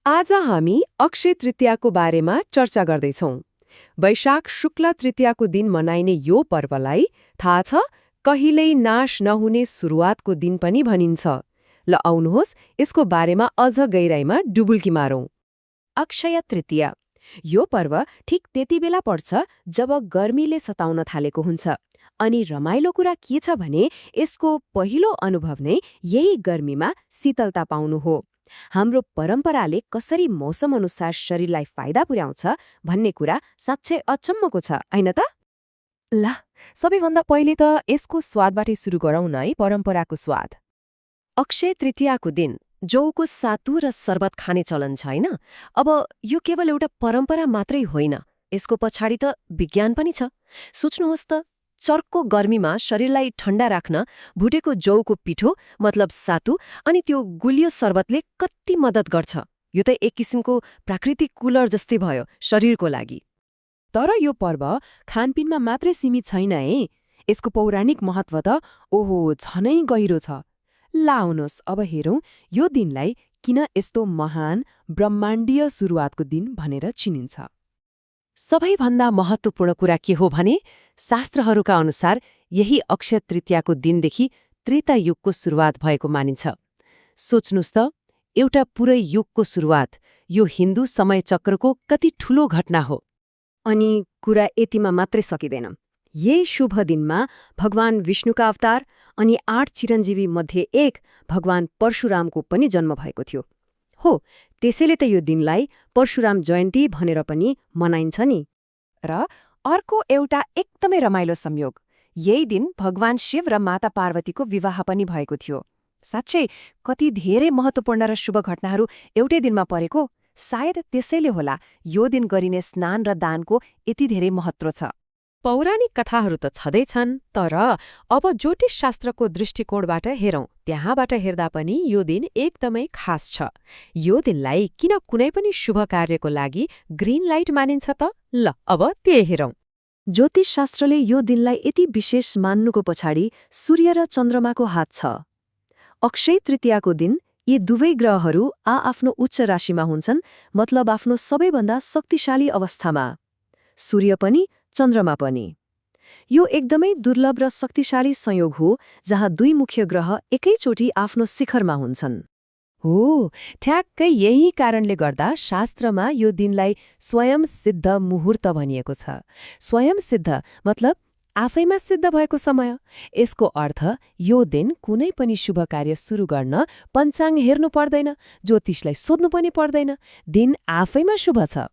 आज हामी अक्षय तृतीयाको बारेमा चर्चा गर्दैछौं। वैशाख शुक्ल तृतीयाको दिन मनाइने यो पर्वलाई थाहा छ कहिल्यै नाश नहुने सुरुवातको दिन पनि भनिन्छ। ल आउनुहोस् यसको बारेमा अझ गहिराईमा डुबुल्की मारौं। अक्षय तृतीया यो पर्व ठिक त्यति बेला पर्छ जब गर्मीले सताउन थालेको हुन्छ। अनि रमाइलो कुरा के छ भने यसको पहिलो अनुभव नै यही गर्मीमा शीतलता पाउनु हो। हाम्रो परम्पराले कसरी मौसम अनुसार शरीरलाई फाइदा पुर्याउँछ भन्ने कुरा साँच्चै अचम्मको छ, हैन त? ल सबैभन्दा पहिले त यसको स्वादबाटै सुरु गरौँ न है, परम्पराको स्वाद। अक्षय तृतीयाको दिन जौको सातु र शरबत खाने चलन छ, हैन? अब यो केवल एउटा परम्परा मात्रै होइन, यसको पछाडि त विज्ञान पनि छ। सोच्नुहोस् त, चर्को गर्मीमा शरीरलाई ठण्डा राख्न भुटेको जौको पिठो मतलब सातु अनि त्यो गुलियो शरबतले कति मद्दत गर्छ। यो त एक किसिमको प्राकृतिक कुलर जस्तै भयो शरीरको लागि। तर यो पर्व खानपिनमा मात्रै सीमित छैन है, यसको पौराणिक महत्व त ओहो झनै गहिरो छ। लाउनुहोस् अब हेरौं यो दिनलाई किन यस्तो महान ब्रह्माण्डीय सुरुवातको दिन भनेर चिनिन्छ। सबैभन्दा महत्त्वपूर्ण कुरा के हो भने शास्त्रहरूका अनुसार यही अक्षय तृतीयाको दिनदेखि त्रेता युगको सुरुवात भएको मानिन्छ। सोच्नुस् त, एउटा पुरै युगको सुरुवात यो हिन्दू समय चक्रको कति ठूलो घटना हो। अनि कुरा यतिमा मात्रै सकिँदैन। यही शुभ दिनमा भगवान विष्णुका अवतार अनि 8 चिरञ्जीवी मध्ये एक भगवान परशुरामको पनि जन्म भएको थियो। हो, त्यसैले त यो दिनलाई परशुराम जयन्ती भनेर पनि मनाइन्छ नि। र अर्को एउटा एकदमै रमाइलो संयोग, यही दिन भगवान शिव र माता पार्वतीको विवाह पनि भएको थियो। साँच्चै कति धेरै महत्त्वपूर्ण र शुभ घटनाहरू एउटै दिनमा परेको। सायद त्यसैले होला यो दिन गरिने स्नान र दानको यति धेरै महत्त्व छ। पौराणिक कथाहरू त छँदैछन्, तर अब ज्योतिष शास्त्रको दृष्टिकोणबाट हेरौं, त्यहाँबाट हेर्दा पनि यो दिन एकदमै खास छ। यो दिनलाई किन कुनै पनि शुभ कार्यको लागि ग्रीन लाइट मानिन्छ त? ल अब त्यही हेरौं। ज्योतिष शास्त्रले यो दिनलाई यति विशेष मान्नुको पछाडि सूर्य र चन्द्रमाको हात छ। अक्षय तृतीयाको दिन यी दुवै ग्रहहरू आफ्नो उच्च राशिमा हुन्छन्, मतलब आफ्नो सबैभन्दा शक्तिशाली अवस्थामा। सूर्य पनि चन्द्रमा पनि। यो एकदमै दुर्लभ र शक्तिशाली संयोग हो जहाँ दुई मुख्य ग्रह एकैचोटि आफ्नो शिखरमा हुन्छन्। हो, ठ्याक्कै यही कारणले गर्दा शास्त्रमा यो दिनलाई स्वयं सिद्ध मुहुर्त भनिएको छ। स्वयं सिद्ध मतलब आफैमा सिद्ध भएको समय। यसको अर्थ यो दिन कुनै पनि शुभ कार्य सुरु गर्न पञ्चाङ्ग हेर्नु पर्दैन, ज्योतिषलाई सोध्नु पनि पर्दैन, दिन आफैमा शुभ छ।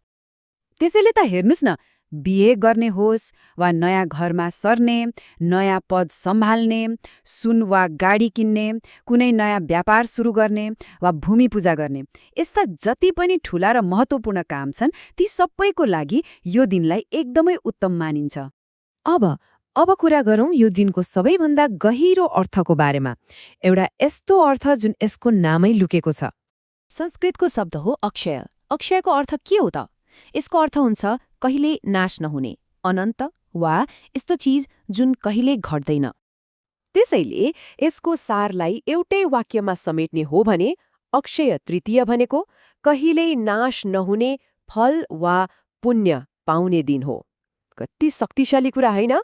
त्यसैले त हेर्नुस् न, बिहे गर्ने होस् वा नयाँ घरमा सर्ने, नयाँ पद सम्हाल्ने, सुन वा गाडी किन्ने, कुनै नयाँ व्यापार सुरु गर्ने वा भूमि पूजा गर्ने, यस्ता जति पनि ठूला र महत्त्वपूर्ण काम छन् ती सबैको लागि यो दिनलाई एकदमै उत्तम मानिन्छ। अब कुरा गरौं यो दिनको सबैभन्दा गहिरो अर्थको बारेमा। एउटा यस्तो अर्थ जुन यसको नामै लुकेको छ। संस्कृतको शब्द हो अक्षय। अक्षयको अर्थ के हो त? यसको अर्थ हुन्छ कहिल्यै नाश नहुने, अनन्त वा यस्तो चीज जुन कहिल्यै घट्दैन। त्यसैले यसको सारलाई एउटै वाक्यमा समेट्ने हो भने अक्षय तृतीया भनेको कहिल्यै नाश नहुने फल वा पुण्य पाउने दिन हो। कति शक्तिशाली कुरा हैन?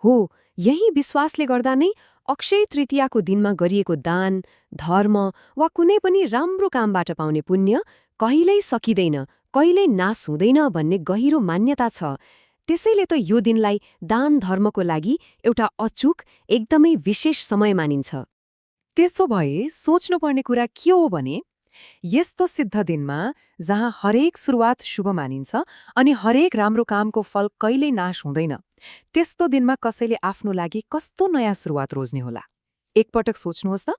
हो, यही विश्वासले गर्दा नै अक्षय तृतीयाको दिनमा गरिएको दान, धर्म वा कुनै पनि राम्रो कामबाट पाउने पुण्य कहिल्यै सकिँदैन, कहिल्यै नाश हुँदैन भन्ने गहिरो मान्यता छ। त्यसैले त यो दिनलाई दान धर्मको लागि एउटा अचूक, एकदमै विशेष समय मानिन्छ। त्यसो भए सोच्नुपर्ने कुरा के हो भने यस्तो सिद्ध दिनमा जहाँ हरेक सुरुवात शुभ मानिन्छ अनि हरेक राम्रो कामको फल कहिल्यै नाश हुँदैन, त्यस्तो दिनमा कसैले आफ्नो लागि कस्तो नयाँ सुरुवात रोज्ने होला? एकपटक सोच्नुहोस् त।